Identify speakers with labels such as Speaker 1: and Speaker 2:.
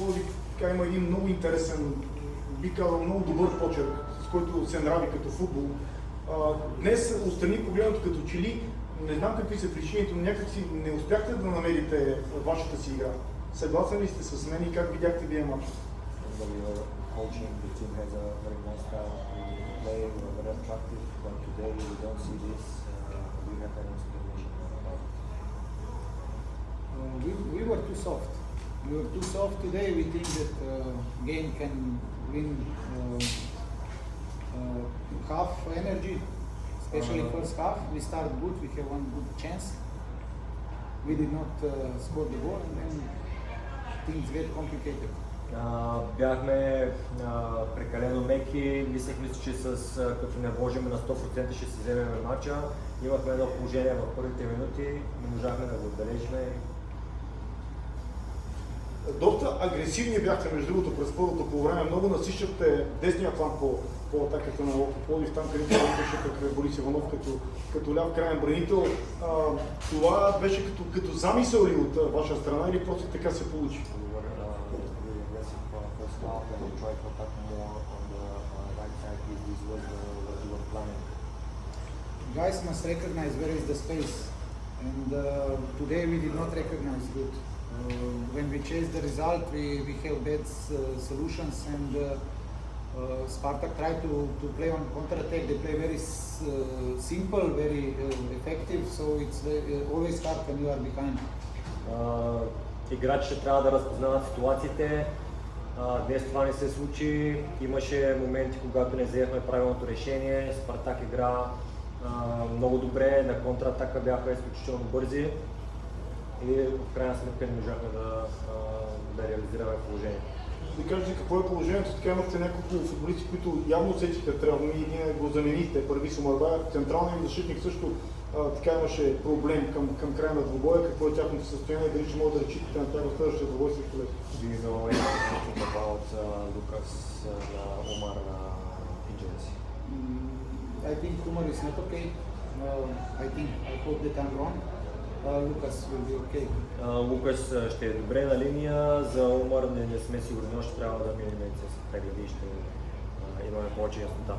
Speaker 1: Пловдив така има един много интересен, би казал много добър почерк, с който се нрави като футбол. Днес отстрани погледнато като че ли, не знам какви са причините, но някакси не успяхте да намерите вашата си игра. Съгласен ли сте с мен и как видяхте вие матча?
Speaker 2: Coaching, the team has a very nice style to play, we are very attractive, but today we don't see this. We have an explanation about it.
Speaker 3: We were too soft. We were too soft today. We think that game can win half energy, especially first half. We started good. We have one good chance. We did not score the goal, and then things get complicated.
Speaker 2: Бяхме прекалено меки, мислехме, че като не вложим на 100% ще си вземем матча. Имахме едно положение в първите минути, не можахме да го отбележим.
Speaker 1: Доста агресивни бяхте, между другото, през първото по време. Много насищахте десния фланг по атаката на Пловдив, там където беше Борис Иванов като ляв крайен бранител. Това беше като замисъл ли от ваша страна или просто така се получи?
Speaker 3: Guys must recognize where is the space, and today we did not recognize good. When we chase the result, we have bad solutions, and Spartak tried to play on counter-attack. They play very simple, very effective, so it's always hard when you are behind.
Speaker 2: Играчите трябва да разпознават ситуациите. Днес това не се случи. Имаше моменти, когато не взехме правилното решение. Спартак игра много добре, на контратака бяха изключително бързи и в крайна сметка не можахме да реализираме положението.
Speaker 1: Да кажете какво е положението, така имахте няколко футболисти, които явно усетиха травми и ние го заменихте. Първи Сумарбаев, централният защитник също така имаше проблем към края на двубоя. Какво е тяхното състояние, дали ще могат да разчитате на тях в следващия двубой с колеги?
Speaker 2: Do you know anything about Lucas Umar injuries?
Speaker 3: I think Umar is not okay. I hope that I'm wrong. Lucas will be okay.
Speaker 2: Лукас ще е добре на линия, за Умар не сме сигурни, още трябва да минем с прегледи и ще имаме повече яснота.